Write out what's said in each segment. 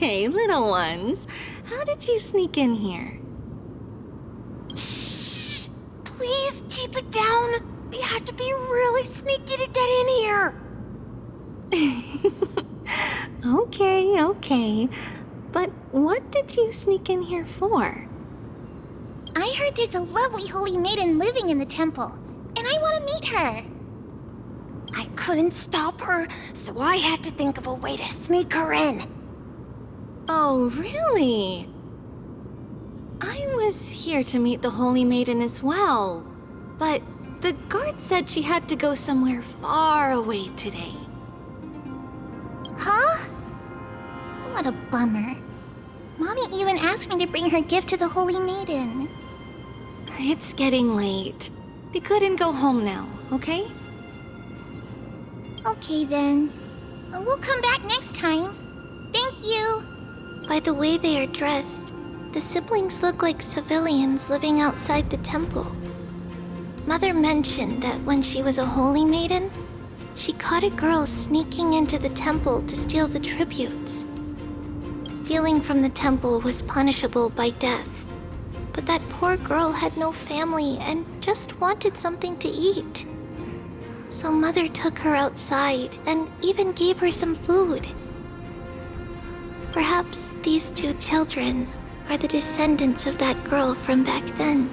Okay, little ones. How did you sneak in here? Shh! Please keep it down. We had to be really sneaky to get in here. Okay. But what did you sneak in here for? I heard there's a lovely holy maiden living in the temple, and I want to meet her. I couldn't stop her, so I had to think of a way to sneak her in. Oh, really? I was here to meet the Holy Maiden as well, but the guard said she had to go somewhere far away today. Huh? What a bummer. Mommy even asked me to bring her gift to the Holy Maiden. It's getting late. We couldn't go home now, okay? Okay then. We'll come back next time. Thank you. By the way they are dressed, the siblings look like civilians living outside the temple. Mother mentioned that when she was a holy maiden, she caught a girl sneaking into the temple to steal the tributes. Stealing from the temple was punishable by death, but that poor girl had no family and just wanted something to eat. So Mother took her outside and even gave her some food. Perhaps these two children are the descendants of that girl from back then.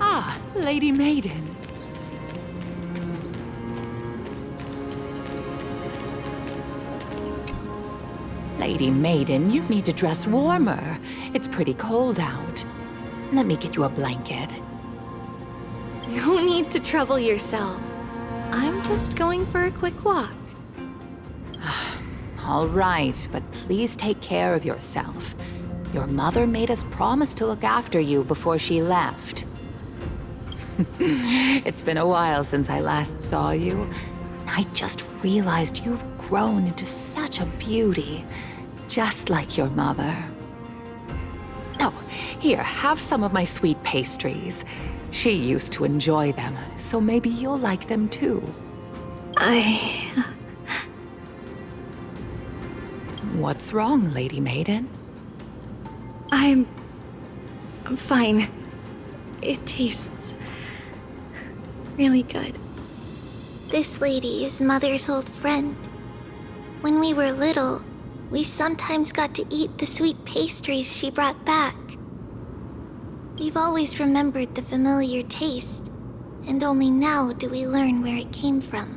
Ah, Lady Maiden. Lady Maiden, you need to dress warmer. It's pretty cold out. Let me get you a blanket. No need to trouble yourself. I'm just going for a quick walk. All right, but please take care of yourself. Your mother made us promise to look after you before she left. It's been a while since I last saw you. I just realized you've grown into such a beauty, just like your mother. Oh, here, have some of my sweet pastries. She used to enjoy them, so maybe you'll like them too. What's wrong, Lady Maiden? I'm fine. It tastes really good. This lady is Mother's old friend. When we were little, we sometimes got to eat the sweet pastries she brought back. We've always remembered the familiar taste, and only now do we learn where it came from.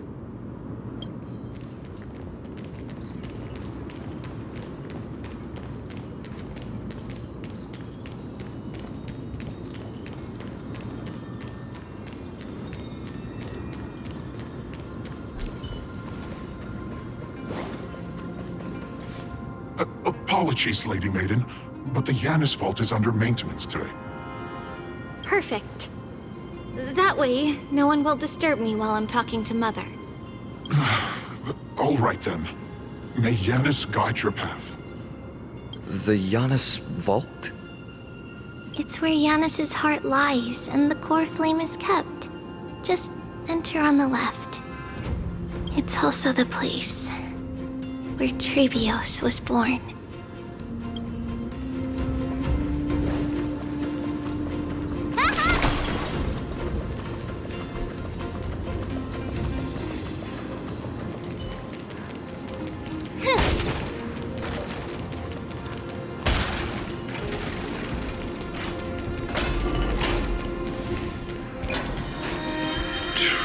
Apologies, Lady Maiden, but the Yanis vault is under maintenance today. Perfect. That way, no one will disturb me while I'm talking to Mother. All right then. May Yanis guide your path. The Yanis vault? It's where Yanis's heart lies and the core flame is kept. Just enter on the left. It's also the place where Tribios was born.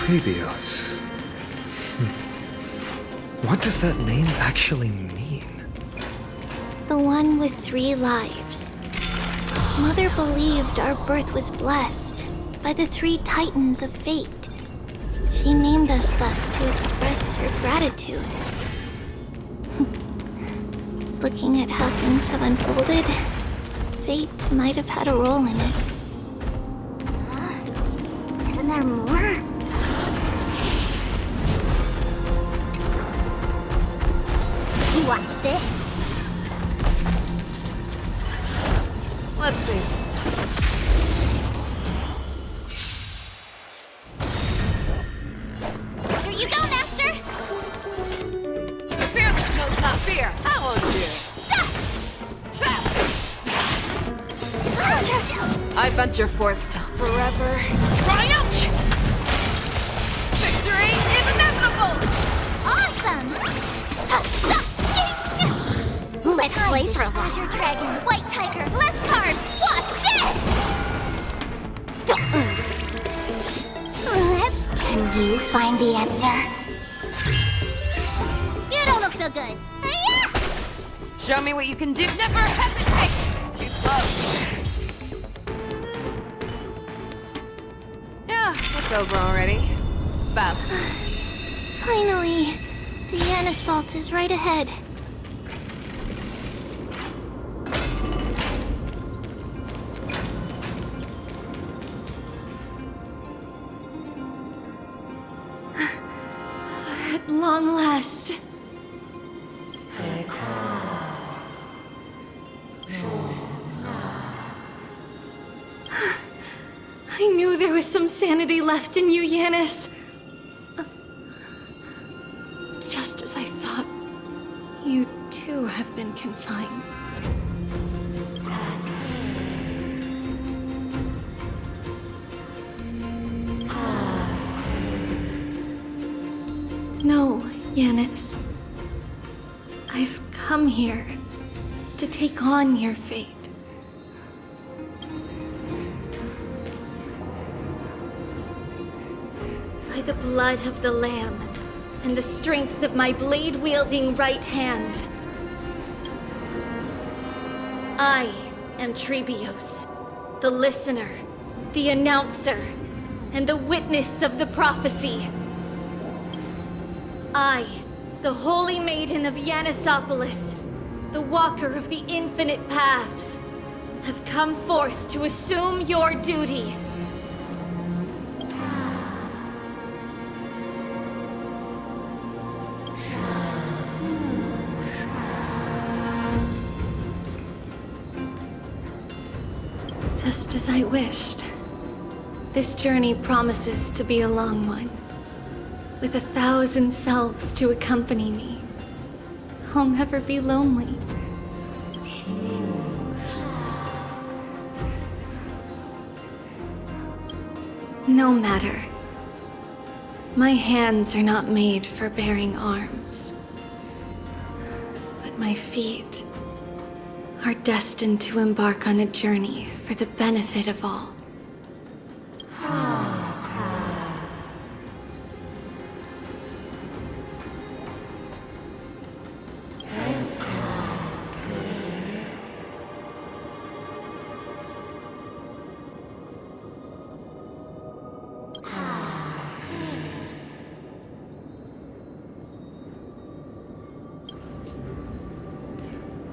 Tribios. What does that name actually mean? The one with 3 lives. Mother believed our birth was blessed by the 3 titans of fate. She named us thus to express her gratitude. Looking at how things have unfolded, fate might have had a role in it. Isn't there more? Watch this. Let's see. Here, I won't do. I venture forth to forever triumph! Victory is inevitable! Awesome! Let's play for Azure Dragon, White Tiger, less cards! Watch this! Can you find the answer? You don't look so good. Hiya! Show me what you can do. Never hesitate! Too slow. Yeah, it's over already. Fast. Finally, the Yanis Vault is right ahead. At long last. I knew there was some sanity left in you, Yanis. Just as I thought, you too have been confined. No, Yanis. I've come here to take on your fate. By the blood of the Lamb and the strength of my blade-wielding right hand, I am Tribios, the listener, the announcer, and the witness of the prophecy. I, the Holy Maiden of Yanisopolis, the Walker of the Infinite Paths, have come forth to assume your duty. Just as I wished. This journey promises to be a long one. With 1,000 selves to accompany me, I'll never be lonely. No matter. My hands are not made for bearing arms. But my feet are destined to embark on a journey for the benefit of all.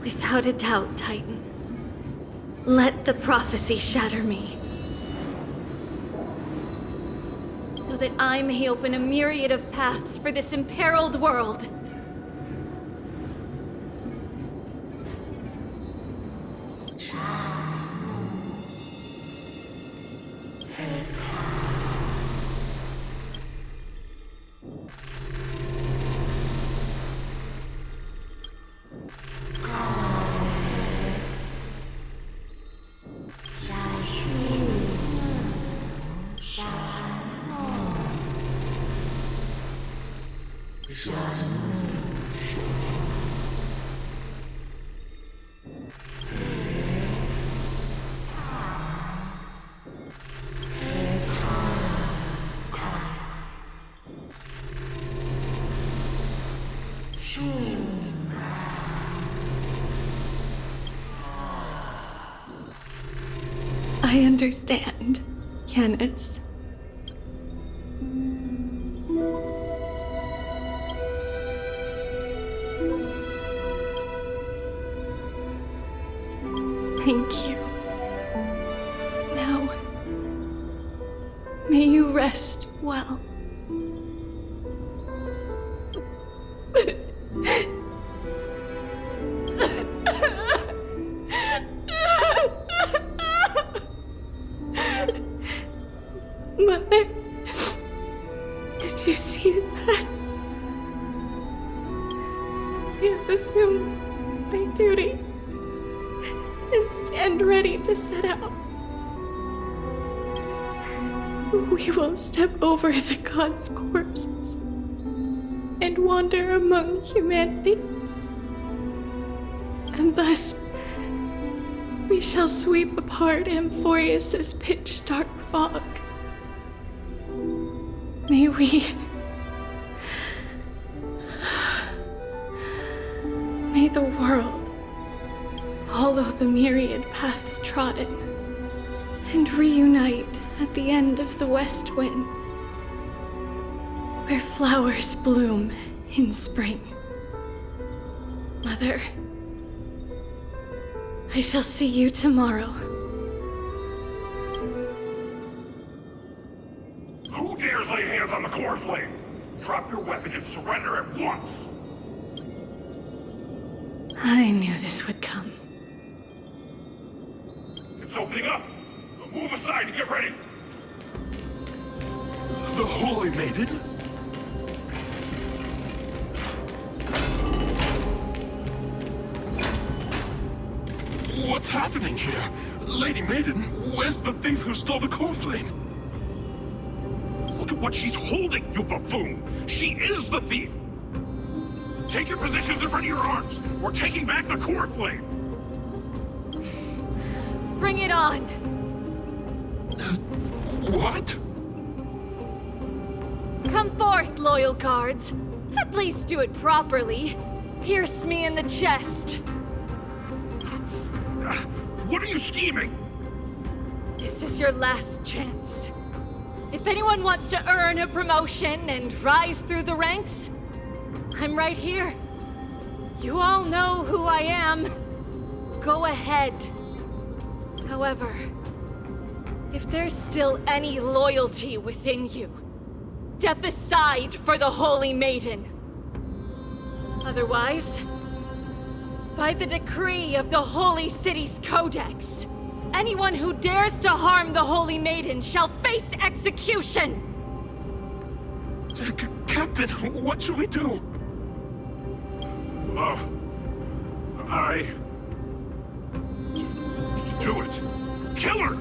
Without a doubt, Titan. Let the prophecy shatter me. So that I may open a myriad of paths for this imperiled world. I understand, Yanis. Thank you. Now, may you rest well. Mother, did you see that? have assumed my duty and stand ready to set out. We will step over the gods' corpses and wander among humanity. And thus, we shall sweep apart Amphorius' pitch-dark fog. May the world follow the myriad paths trodden and reunite at the end of the west wind, where flowers bloom in spring. Mother, I shall see you tomorrow. Who dares lay hands on the core flame? Drop your weapon and surrender at once! I knew this would come. It's opening up! Move aside and get ready! The Holy Maiden? What's happening here? Lady Maiden, where's the thief who stole the core flame? Look at what she's holding, you buffoon! She is the thief! Take your positions and ready your arms! We're taking back the core flame! Bring it on! What? Come forth, loyal guards. At least do it properly. Pierce me in the chest. What are you scheming? This is your last chance. If anyone wants to earn a promotion and rise through the ranks, I'm right here. You all know who I am. Go ahead. However, if there's still any loyalty within you, step aside for the Holy Maiden. Otherwise, by the decree of the Holy City's Codex, anyone who dares to harm the Holy Maiden shall face execution! Captain, what should we do? Do it. Kill her!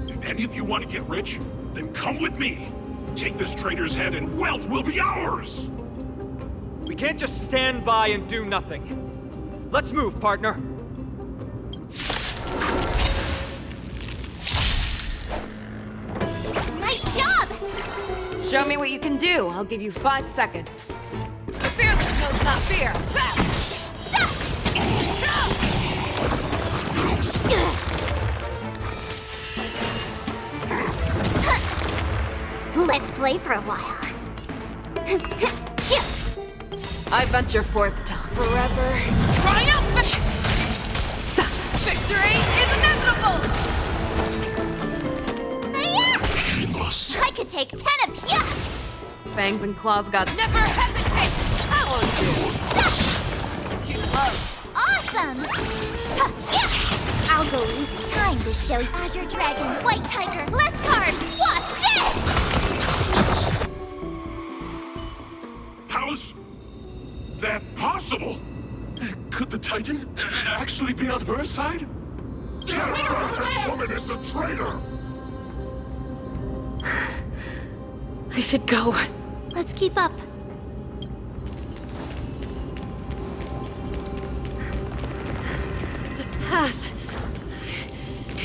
If any of you want to get rich, then come with me. Take this traitor's head and wealth will be ours! We can't just stand by and do nothing. Let's move, partner. Nice job! Show me what you can do. I'll give you 5 seconds. The fearless knows not fear. Let's play for a while. I venture forth to forever triumphant! Victory is inevitable! Painless. I could take 10 of ya! Fangs and claws gods never hesitate! How too slow. Awesome! I'll go easy. Time to show you. Azure Dragon, White Tiger, less cards! Watch this! How's that possible? Could the Titan actually be on her side? That woman is the traitor! I should go. Let's keep up. The path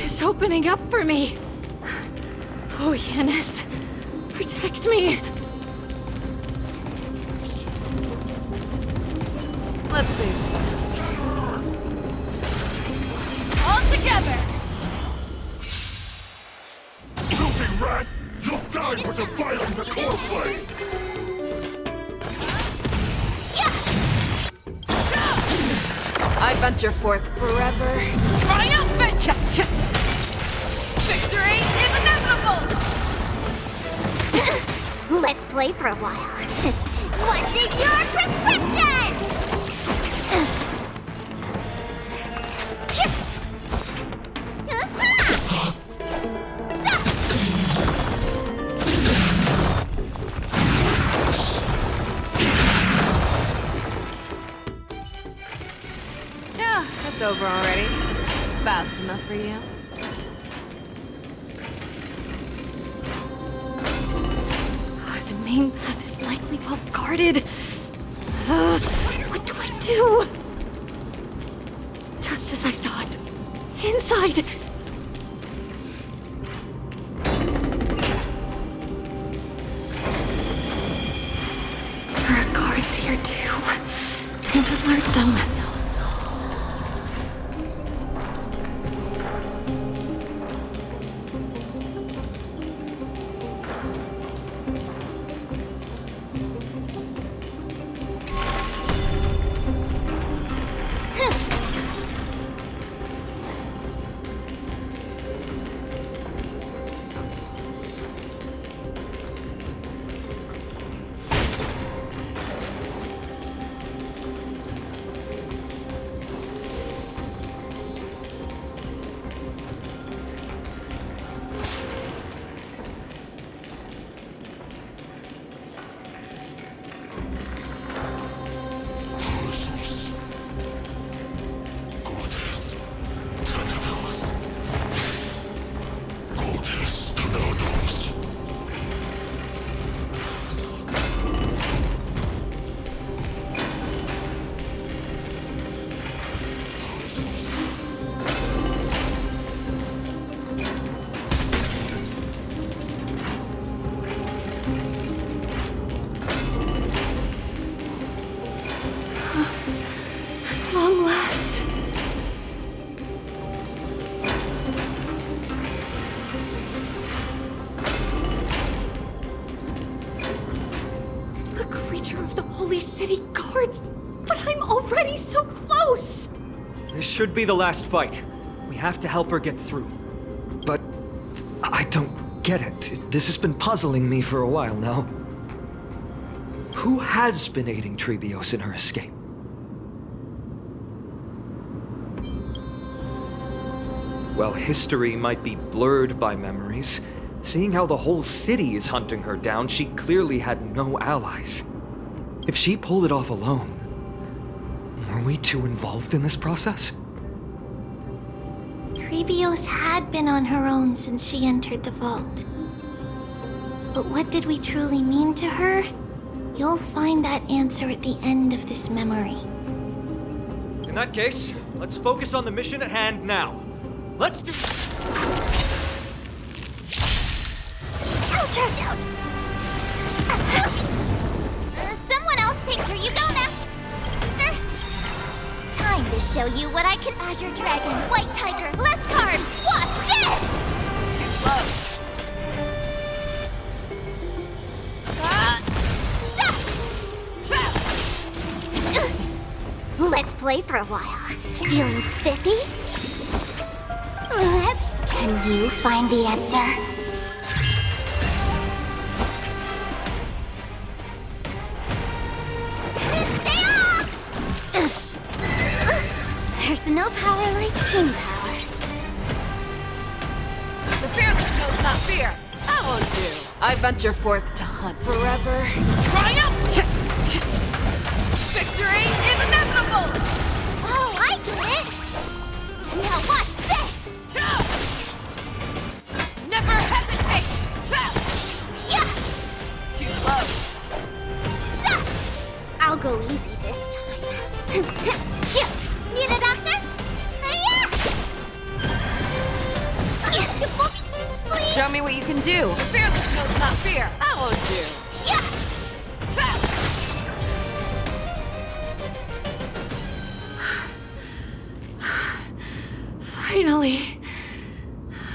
is opening up for me. Oh, Yanis, protect me. Let's see. All together! Filthy rat! You'll die for defiling the core flame! I venture forth forever triumphant! Victory is inevitable! Let's play for a while. What's in your prescription? That's over already. Fast enough for you? The main path is likely well guarded. What do I do? Just as I thought. Inside! There are guards here too. Don't alert them. Long last. A creature of the Holy City guards, but I'm already so close! This should be the last fight. We have to help her get through. But I don't get it. This has been puzzling me for a while now. Who has been aiding Tribios in her escape? While history might be blurred by memories, seeing how the whole city is hunting her down, she clearly had no allies. If she pulled it off alone, were we too involved in this process? Tribios had been on her own since she entered the vault. But what did we truly mean to her? You'll find that answer at the end of this memory. In that case, let's focus on the mission at hand now. Let's do... Ouch, ouch, ouch! Someone else take her, you don't have... Time to show you what I can... Azure Dragon, White Tiger, less carbs! Watch this! Too slow. Let's play for a while. Feeling spiffy? Can you find the answer? Stay off! There's no power like team power. The fearless knows not fear. That won't do. I venture forth to hunt forever. Triumph! Victory is inevitable! Oh, I get it! Now watch this! Never hesitate! Yeah! Too slow. I'll go easy this time. Yeah. Need a doctor? Please? Show me what you can do. The fearless knows not fear. That won't do. Yeah! Finally,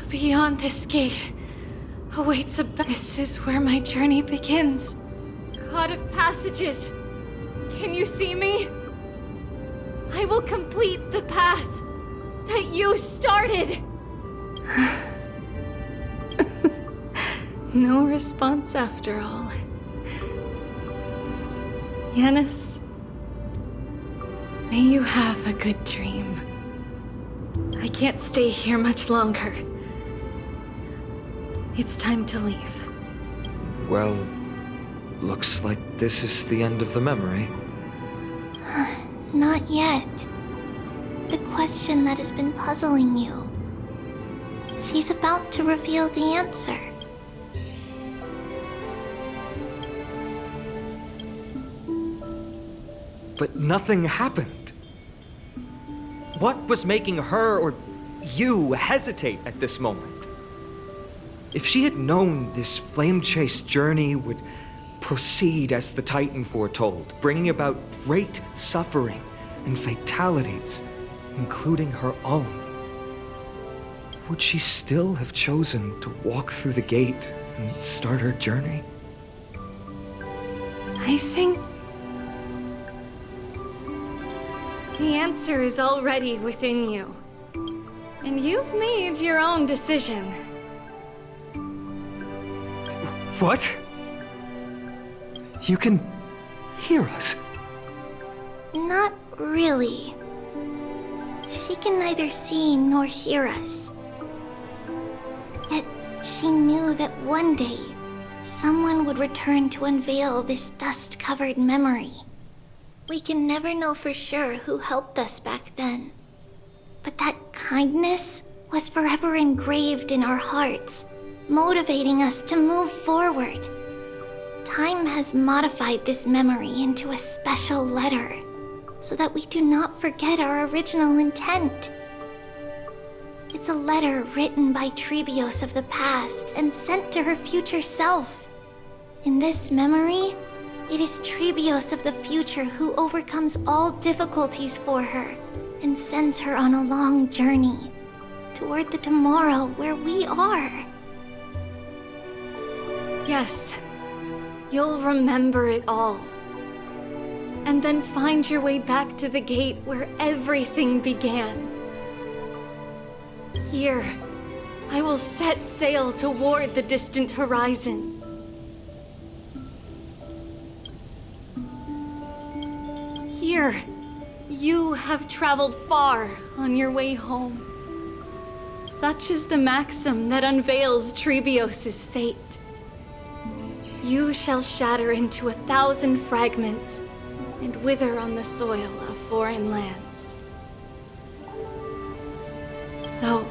beyond this gate awaits a... This is where my journey begins. God of passages, can you see me? I will complete the path that you started. No response after all. Yanis, may you have a good dream. I can't stay here much longer. It's time to leave. Well, looks like this is the end of the memory. Not yet. The question that has been puzzling you. She's about to reveal the answer. But nothing happened. What was making her or you hesitate at this moment? If she had known this flame chase journey would proceed as the Titan foretold, bringing about great suffering and fatalities, including her own, would she still have chosen to walk through the gate and start her journey? I think the answer is already within you. And you've made your own decision. What? You can hear us? Not really. She can neither see nor hear us. Yet she knew that one day, someone would return to unveil this dust-covered memory. We can never know for sure who helped us back then. But that kindness was forever engraved in our hearts, motivating us to move forward. Time has modified this memory into a special letter, so that we do not forget our original intent. It's a letter written by Tribios of the past and sent to her future self. In this memory, it is Tribios of the future who overcomes all difficulties for her and sends her on a long journey toward the tomorrow where we are. Yes, you'll remember it all. And then find your way back to the gate where everything began. Here, I will set sail toward the distant horizon. Here, you have traveled far on your way home. Such is the maxim that unveils Tribios' fate. You shall shatter into 1,000 fragments and wither on the soil of foreign lands. So,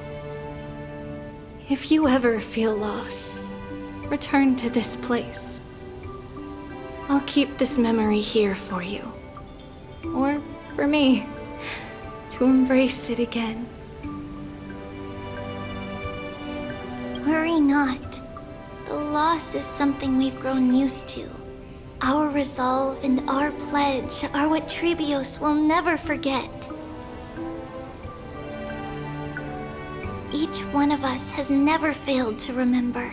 if you ever feel lost, return to this place. I'll keep this memory here for you. Or for me, to embrace it again. Worry not. The loss is something we've grown used to. Our resolve and our pledge are what Tribios will never forget. Each one of us has never failed to remember.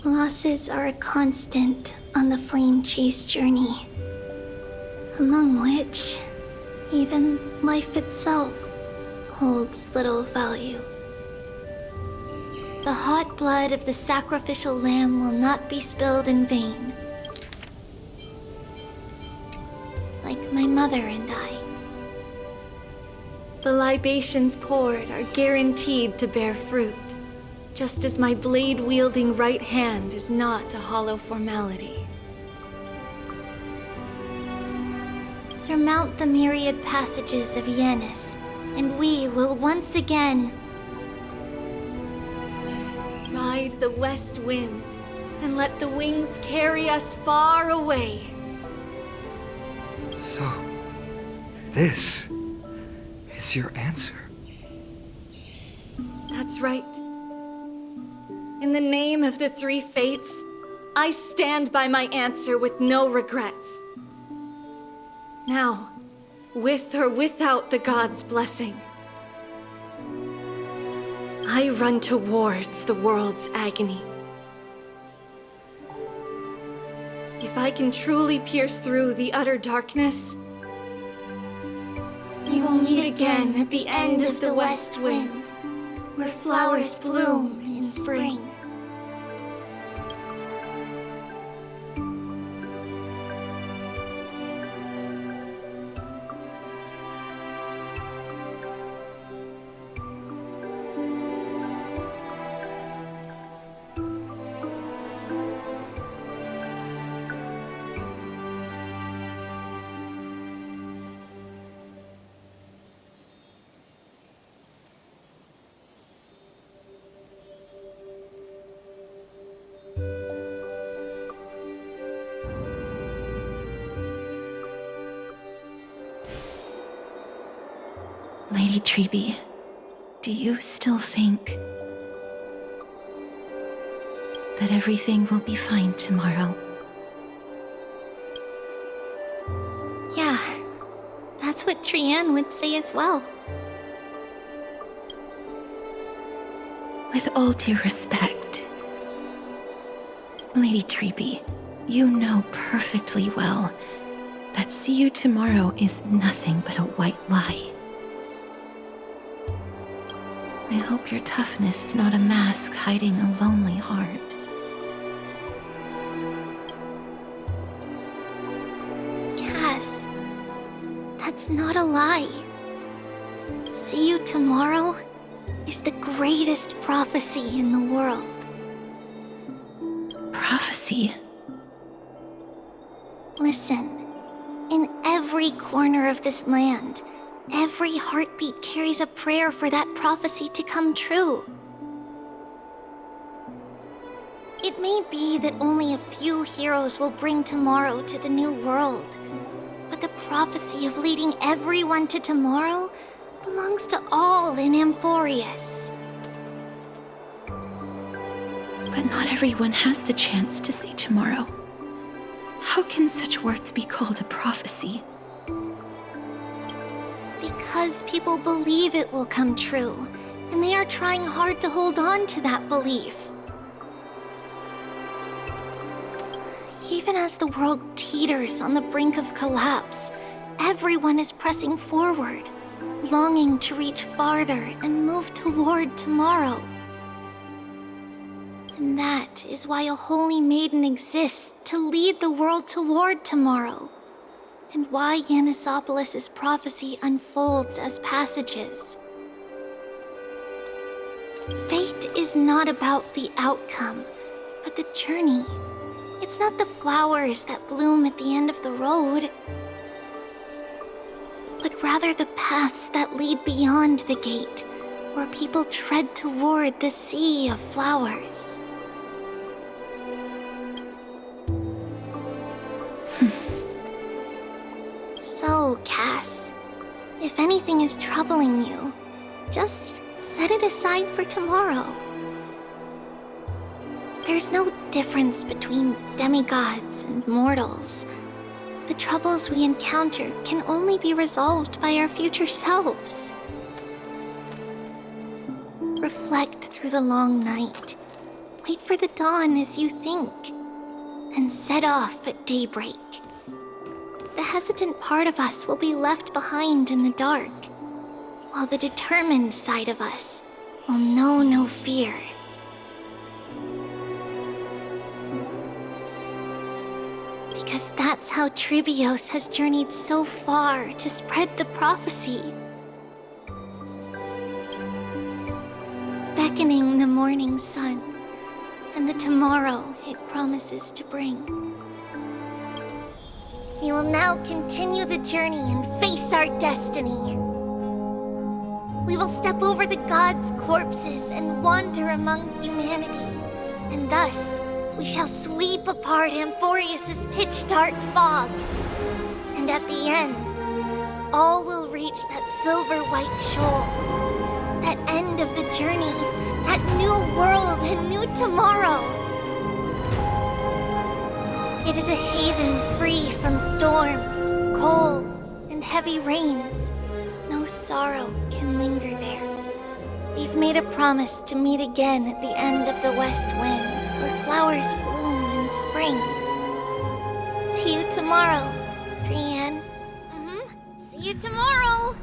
Losses are a constant on the flame chase journey, among which even life itself holds little value. The hot blood of the sacrificial lamb will not be spilled in vain. Like my mother and I. The libations poured are guaranteed to bear fruit, just as my blade-wielding right hand is not a hollow formality. Surmount the myriad passages of Yanis, and we will once again ride the west wind and let the wings carry us far away. So, this is your answer. That's right. In the name of the three fates, I stand by my answer with no regrets. Now, with or without the gods' blessing, I run towards the world's agony. If I can truly pierce through the utter darkness, we will meet again at the end of the west wind, where flowers bloom in spring. Lady Tribi, do you still think that everything will be fine tomorrow? Yeah, that's what Trian would say as well. With all due respect, Lady Tribi, you know perfectly well that see you tomorrow is nothing but a white lie. I hope your toughness is not a mask hiding a lonely heart. Cass, that's not a lie. See you tomorrow is the greatest prophecy in the world. Prophecy? Listen, in every corner of this land, every heartbeat carries a prayer for that prophecy to come true. It may be that only a few heroes will bring tomorrow to the new world, but the prophecy of leading everyone to tomorrow belongs to all in Amphorius. But not everyone has the chance to see tomorrow. How can such words be called a prophecy? Because people believe it will come true, and they are trying hard to hold on to that belief. Even as the world teeters on the brink of collapse, everyone is pressing forward, longing to reach farther and move toward tomorrow. And that is why a holy maiden exists to lead the world toward tomorrow, and why Yanisopolis' prophecy unfolds as passages. Fate is not about the outcome, but the journey. It's not the flowers that bloom at the end of the road, but rather the paths that lead beyond the gate, where people tread toward the sea of flowers. So, Cass, if anything is troubling you, just set it aside for tomorrow. There's no difference between demigods and mortals. The troubles we encounter can only be resolved by our future selves. Reflect through the long night. Wait for the dawn as you think. Then set off at daybreak. The hesitant part of us will be left behind in the dark, while the determined side of us will know no fear. Because that's how Tribios has journeyed so far to spread the prophecy. Beckoning the morning sun and the tomorrow it promises to bring. We will now continue the journey and face our destiny. We will step over the gods' corpses and wander among humanity, and thus we shall sweep apart Amphorius' pitch-dark fog. And at the end, all will reach that silver-white shoal. That end of the journey, that new world and new tomorrow. It is a haven free from storms, cold, and heavy rains. No sorrow can linger there. We've made a promise to meet again at the end of the west wind, where flowers bloom in spring. See you tomorrow, Trian. See you tomorrow!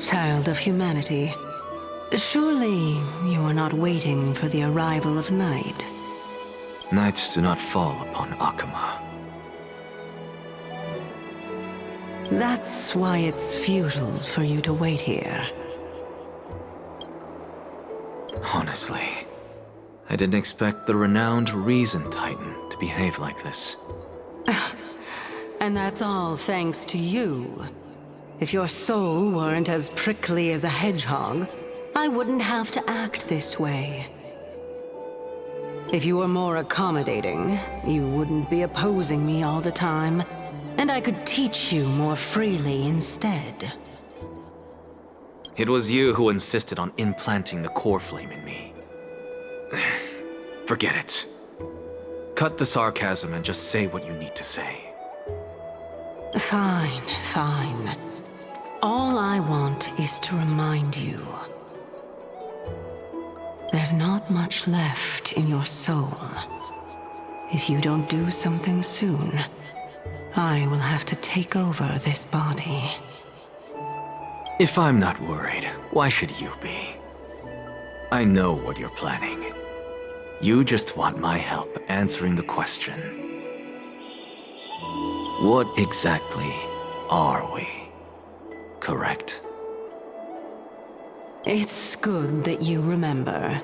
Child of humanity, surely you are not waiting for the arrival of night. Nights do not fall upon Akama. That's why it's futile for you to wait here. Honestly, I didn't expect the renowned Reason Titan to behave like this. And that's all thanks to you. If your soul weren't as prickly as a hedgehog, I wouldn't have to act this way. If you were more accommodating, you wouldn't be opposing me all the time, and I could teach you more freely instead. It was you who insisted on implanting the core flame in me. Forget it. Cut the sarcasm and just say what you need to say. Fine, fine. All I want is to remind you. There's not much left in your soul. If you don't do something soon, I will have to take over this body. If I'm not worried, why should you be? I know what you're planning. You just want my help answering the question. What exactly are we? Correct? It's good that you remember.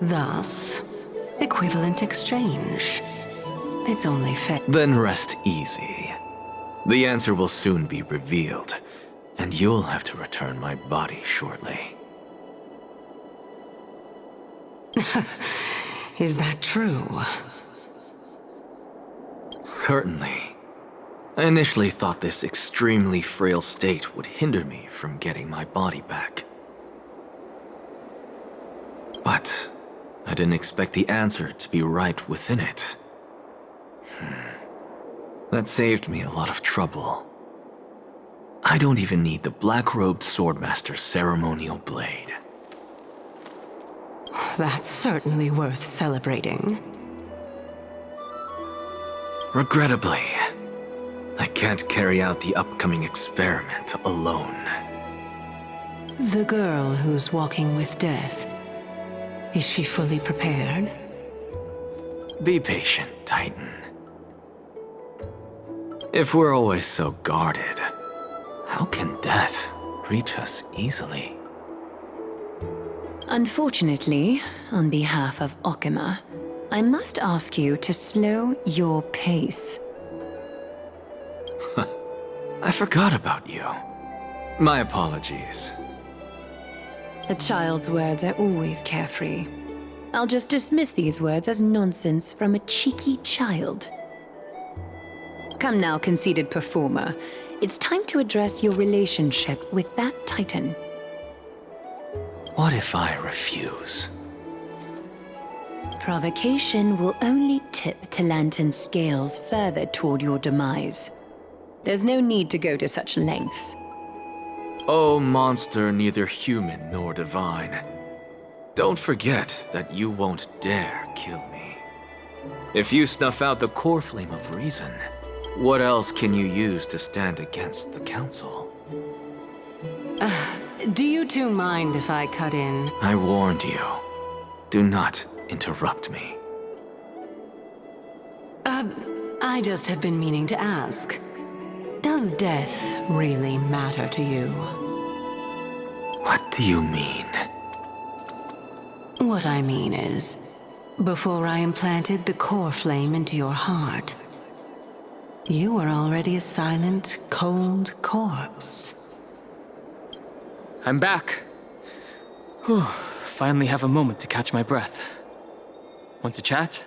Thus, equivalent exchange. It's only fair. Then rest easy. The answer will soon be revealed, and you'll have to return my body shortly. Is that true? Certainly. I initially thought this extremely frail state would hinder me from getting my body back. But I didn't expect the answer to be right within it. That saved me a lot of trouble. I don't even need the black-robed swordmaster's ceremonial blade. That's certainly worth celebrating. Regrettably, I can't carry out the upcoming experiment alone. The girl who's walking with death, is she fully prepared? Be patient, Titan. If we're always so guarded, how can death reach us easily? Unfortunately, on behalf of Okima, I must ask you to slow your pace. I forgot about you. My apologies. A child's words are always carefree. I'll just dismiss these words as nonsense from a cheeky child. Come now, conceited performer. It's time to address your relationship with that Titan. What if I refuse? Provocation will only tip Talantan's scales further toward your demise. There's no need to go to such lengths. Oh, monster neither human nor divine. Don't forget that you won't dare kill me. If you snuff out the core flame of reason, what else can you use to stand against the Council? Do you two mind if I cut in? I warned you. Do not interrupt me. I just have been meaning to ask. Does death really matter to you? What do you mean? What I mean is, before I implanted the core flame into your heart, you were already a silent, cold corpse. I'm back. Whew, finally have a moment to catch my breath. Want to chat?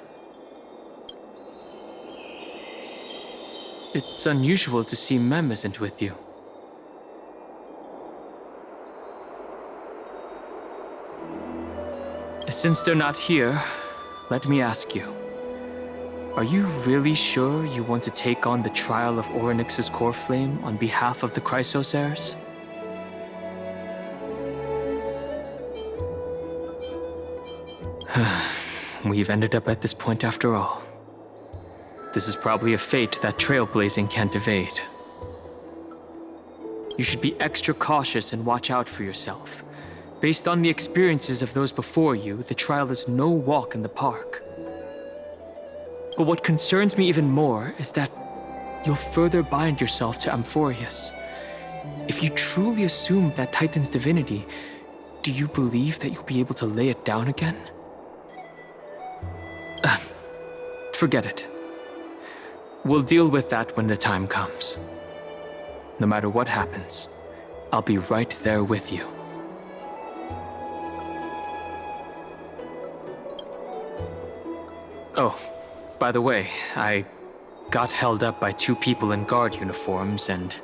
It's unusual to see Mem isn't with you. Since they're not here, let me ask you. Are you really sure you want to take on the trial of Orynyx's core flame on behalf of the Chrysos heirs? We've ended up at this point after all. This is probably a fate that trailblazing can't evade. You should be extra cautious and watch out for yourself. Based on the experiences of those before you, the trial is no walk in the park. But what concerns me even more is that you'll further bind yourself to Amphorius. If you truly assume that Titan's divinity, do you believe that you'll be able to lay it down again? Forget it. We'll deal with that when the time comes. No matter what happens, I'll be right there with you. Oh, by the way, I got held up by 2 people in guard uniforms and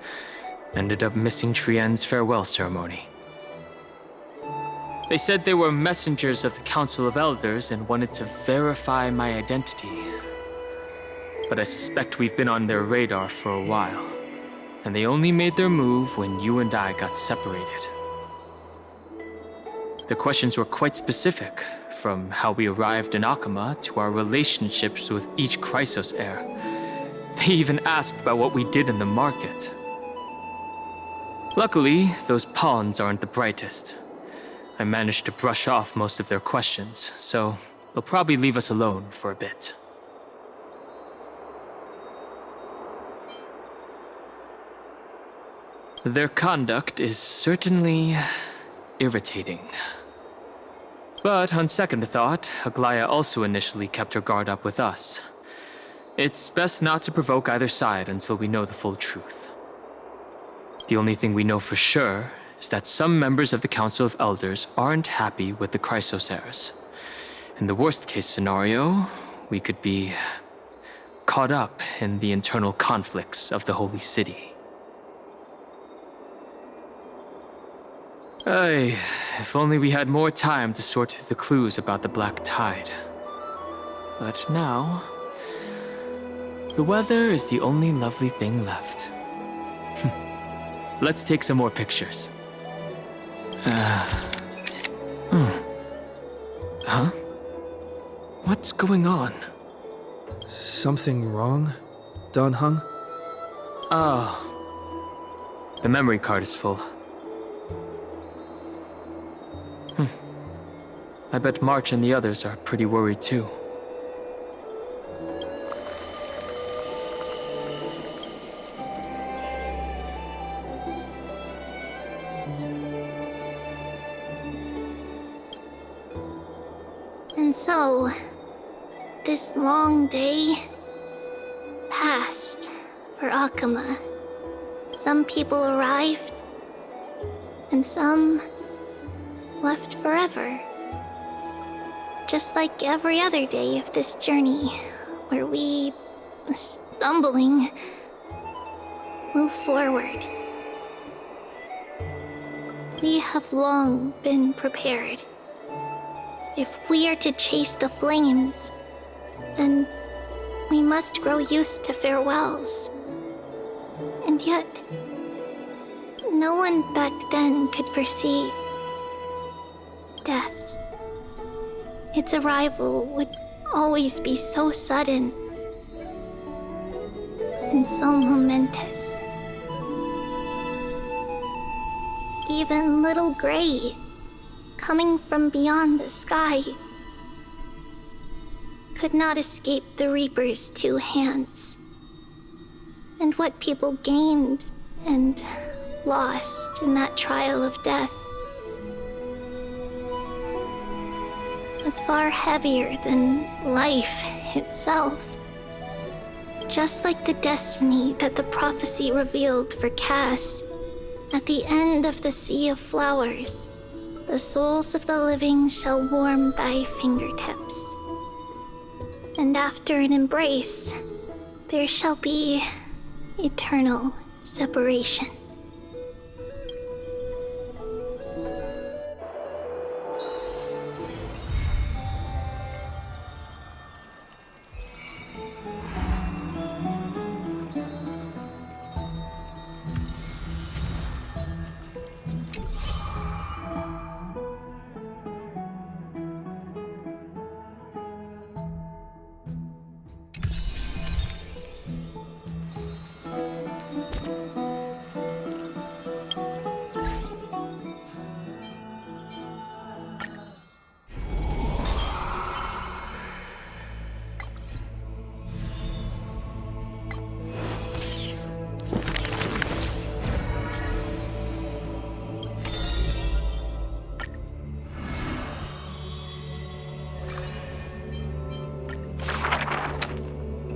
ended up missing Trienne's farewell ceremony. They said they were messengers of the Council of Elders and wanted to verify my identity. But I suspect we've been on their radar for a while, and they only made their move when you and I got separated. The questions were quite specific, from how we arrived in Akama to our relationships with each Chrysos heir. They even asked about what we did in the market. Luckily, those pawns aren't the brightest. I managed to brush off most of their questions, so they'll probably leave us alone for a bit. Their conduct is certainly irritating. But on second thought, Aglaya also initially kept her guard up with us. It's best not to provoke either side until we know the full truth. The only thing we know for sure is that some members of the Council of Elders aren't happy with the Chrysos heirs. In the worst case scenario, we could be caught up in the internal conflicts of the Holy City. If only we had more time to sort through the clues about the Black Tide. But now, the weather is the only lovely thing left. Let's take some more pictures. Huh? What's going on? Something wrong, Dan Heng? Oh. The memory card is full. I bet March and the others are pretty worried too. And so, this long day passed for Akama. Some people arrived, and some left forever. Just like every other day of this journey, where we, stumbling, move forward. We have long been prepared. If we are to chase the flames, then we must grow used to farewells. And yet, no one back then could foresee death. Its arrival would always be so sudden and so momentous. Even little Gray, coming from beyond the sky, could not escape the Reaper's 2 hands. And what people gained and lost in that trial of death was far heavier than life itself. Just like the destiny that the prophecy revealed for Cass, at the end of the Sea of Flowers, the souls of the living shall warm thy fingertips. And after an embrace, there shall be eternal separation.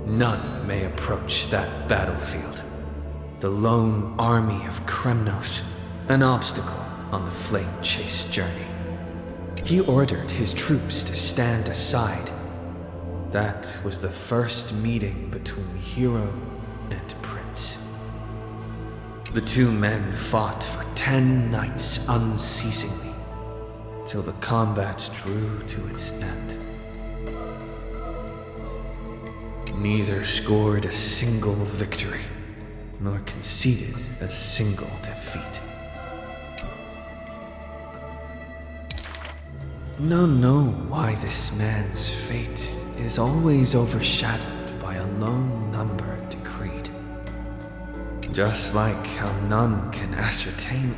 None may approach that battlefield. The lone army of Kremnos, an obstacle on the flame chase journey. He ordered his troops to stand aside, That was the first meeting between hero and prince. The two men fought for 10 nights unceasingly, till the combat drew to its end. Neither scored a single victory, nor conceded a single defeat. None know why this man's fate is always overshadowed by a lone number decreed. Just like how none can ascertain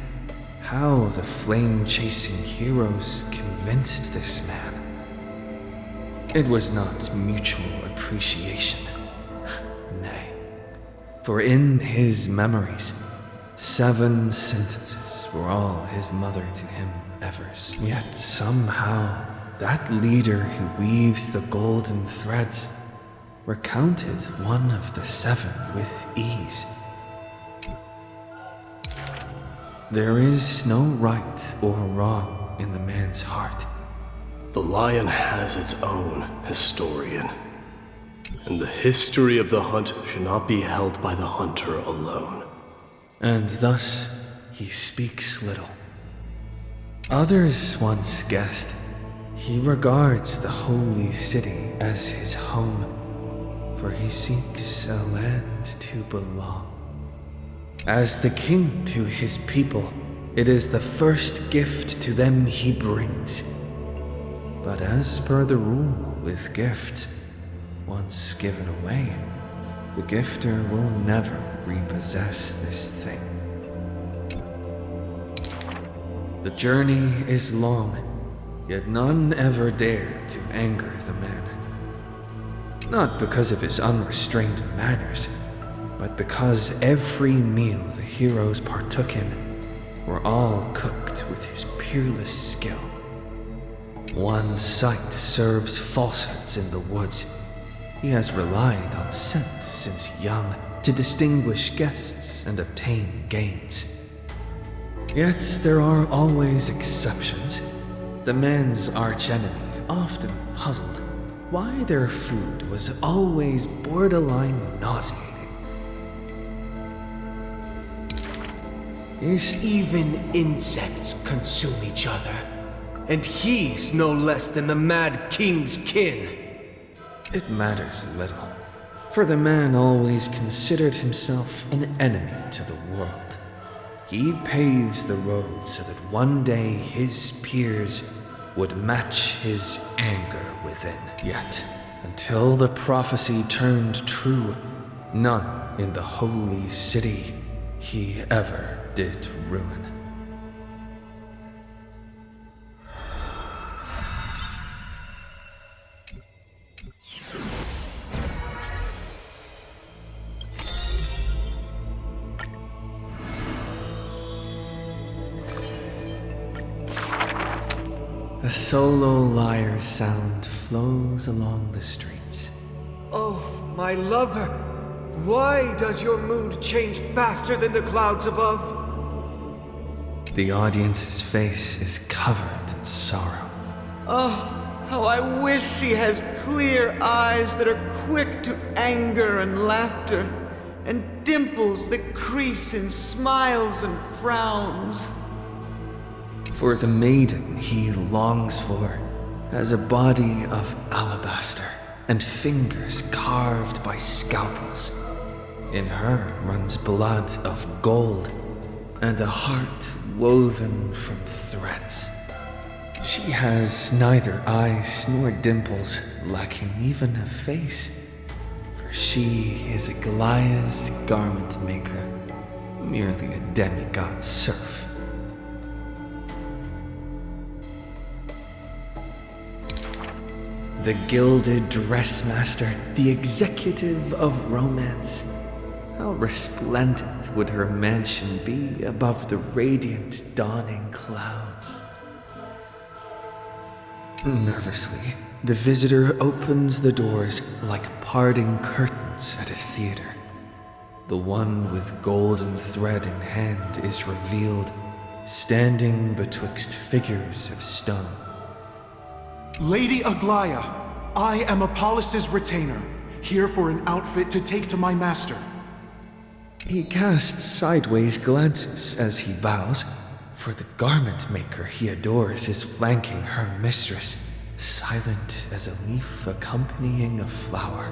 how the flame-chasing heroes convinced this man. It was not mutual appreciation. Nay, for in his memories, 7 sentences were all his mother to him ever. Yet somehow, that leader who weaves the golden threads recounted one of the 7 with ease. There is no right or wrong in the man's heart. The lion has its own historian, and the history of the hunt should not be held by the hunter alone. And thus, he speaks little. Others once guessed he regards the holy city as his home, for he seeks a land to belong. As the king to his people, it is the first gift to them he brings. But as per the rule with gifts, once given away, the gifter will never repossess this thing. The journey is long, yet none ever dare to anger the man. Not because of his unrestrained manners, but because every meal the heroes partook in were all cooked with his peerless skill. One sight serves falsehoods in the woods. He has relied on scent since young to distinguish guests and obtain gains. Yet there are always exceptions. The man's archenemy often puzzled why their food was always borderline nauseating. Even insects consume each other, and he's no less than the Mad King's kin. It matters little, for the man always considered himself an enemy to the world. He paves the road so that one day his peers would match his anger within. Yet, until the prophecy turned true, none in the holy city he ever did ruin. A solo lyre's sound flows along the streets. Oh, my lover, why does your mood change faster than the clouds above? The audience's face is covered in sorrow. Oh, how I wish she has clear eyes that are quick to anger and laughter, and dimples that crease in smiles and frowns. For the maiden he longs for has a body of alabaster and fingers carved by scalpels. In her runs blood of gold and a heart woven from threads. She has neither eyes nor dimples, lacking even a face, for she is a Goliath's garment maker, merely a demigod serf. The gilded dressmaster, the executive of romance. How resplendent would her mansion be above the radiant dawning clouds? Nervously, the visitor opens the doors like parting curtains at a theater. The one with golden thread in hand is revealed, standing betwixt figures of stone. Lady Aglaya, I am Apollos' retainer, here for an outfit to take to my master. He casts sideways glances as he bows, for the garment maker he adores is flanking her mistress, silent as a leaf accompanying a flower.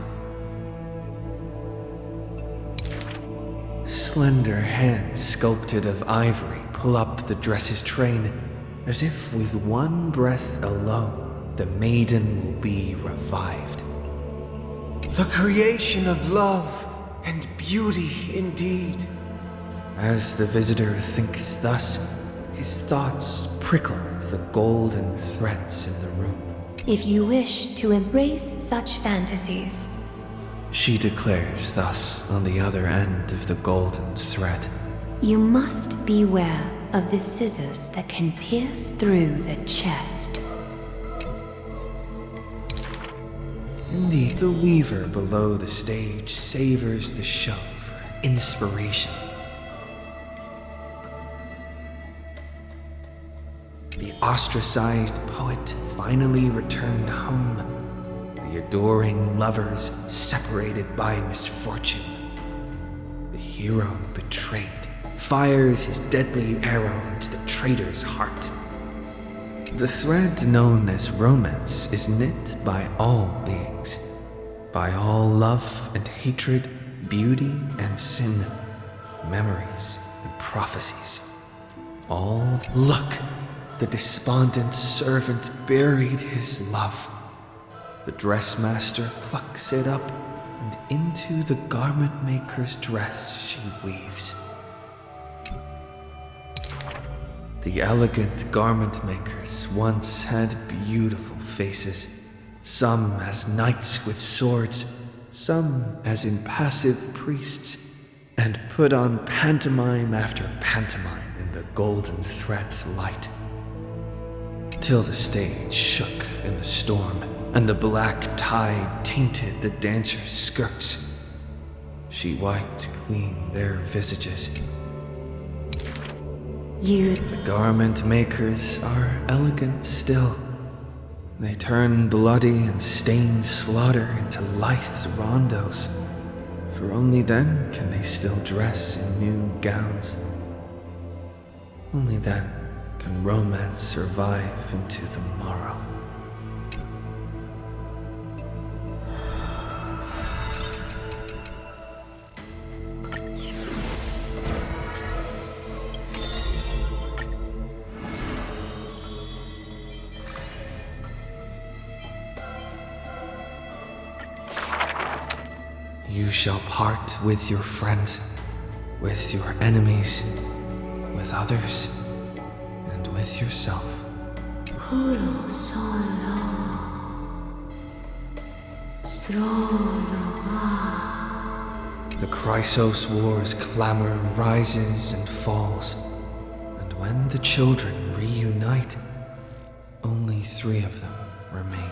Slender hands sculpted of ivory pull up the dress's train, as if with one breath alone the maiden will be revived. The creation of love and beauty indeed. As the visitor thinks thus, his thoughts prickle the golden threads in the room. If you wish to embrace such fantasies, She declares thus on the other end of the golden thread. you must beware of the scissors that can pierce through the chest. Indeed, the weaver below the stage savors the show for inspiration. The ostracized poet finally returned home. The adoring lovers separated by misfortune. The hero betrayed fires his deadly arrow into the traitor's heart. The thread known as romance is knit by all beings, by all love and hatred, beauty and sin, memories and prophecies. All look, the despondent servant buried his love. The dressmaster plucks it up, and into the garment maker's dress she weaves. The elegant garment makers once had beautiful faces, some as knights with swords, some as impassive priests, and put on pantomime after pantomime in the golden thread's light. Till the stage shook in the storm, and the black tide tainted the dancers' skirts. She wiped clean their visages. The garment makers are elegant still. They turn bloody and stained slaughter into lithe rondos, for only then can they still dress in new gowns. Only then can romance survive into the morrow. You shall part with your friends, with your enemies, with others, and with yourself. The Chrysos War's clamor rises and falls, and when the children reunite, only 3 of them remain.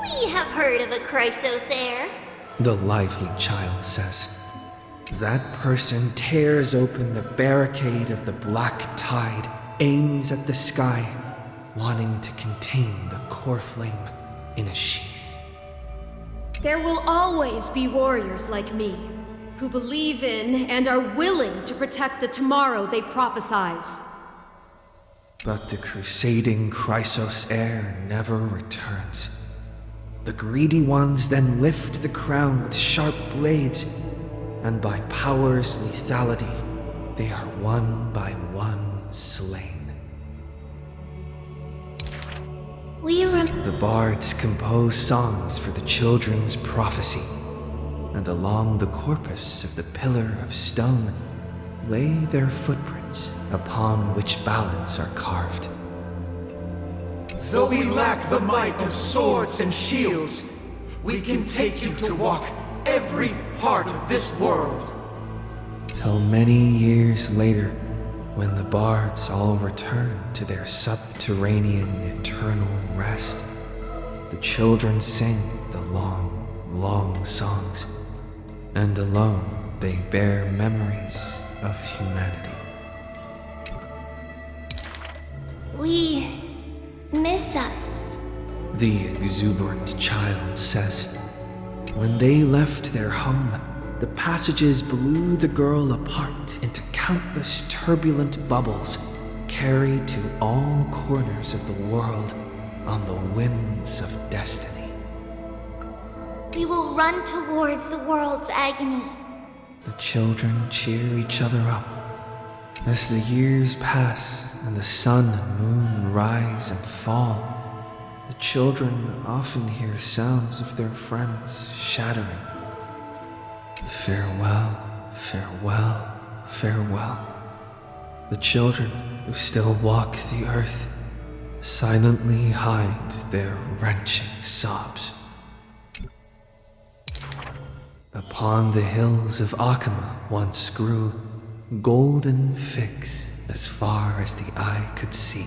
We have heard of a Chrysos heir. The lively child says. That person tears open the barricade of the black tide, aims at the sky, wanting to contain the core flame in a sheath. There will always be warriors like me, who believe in and are willing to protect the tomorrow they prophesize. But the crusading Chrysos heir never returns. The greedy ones then lift the crown with sharp blades, and by power's lethality, they are one by one slain. The bards compose songs for the children's prophecy, and along the corpus of the pillar of stone lay their footprints upon which ballads are carved. Though we lack the might of swords and shields, we can take you to walk every part of this world. Till many years later, when the bards all return to their subterranean eternal rest, the children sing the long, long songs, and alone they bear memories of humanity. We miss miss us. The exuberant child says. When they left their home, the passages blew the girl apart into countless turbulent bubbles, carried to all corners of the world on the winds of destiny. We will run towards the world's agony. The children cheer each other up. As the years pass and the sun and moon rise and fall, the children often hear sounds of their friends shattering. Farewell, farewell, farewell. The children who still walk the earth silently hide their wrenching sobs. Upon the hills of Akama once grew golden figs as far as the eye could see.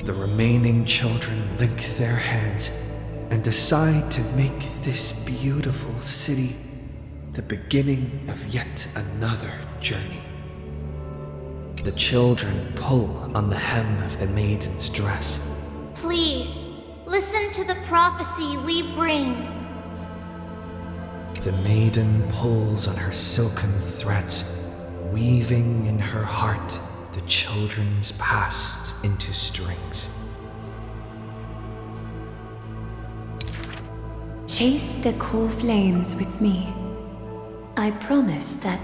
The remaining children link their hands and decide to make this beautiful city the beginning of yet another journey. The children pull on the hem of the maiden's dress. Please, listen to the prophecy we bring. The maiden pulls on her silken threads, weaving in her heart the children's past into strings. Chase the core flames with me. I promise that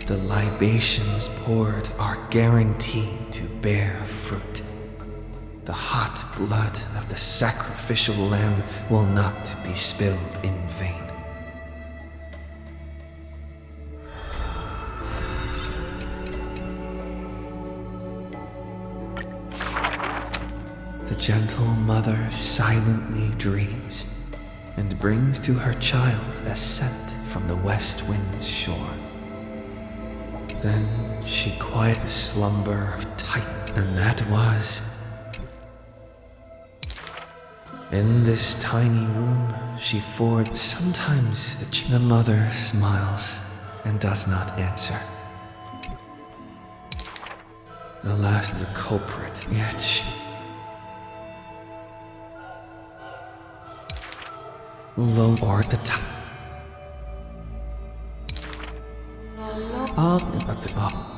the libations poured are guaranteed to bear fruit. The hot blood of the sacrificial lamb will not be spilled in vain. The gentle mother silently dreams and brings to her child a scent from the west wind's shore. Then she quiet the slumber of Titan, and that was. In this tiny room, she forged. Sometimes the mother smiles and does not answer. The last of the culprit, yet she. Low or at the top. Up at the top.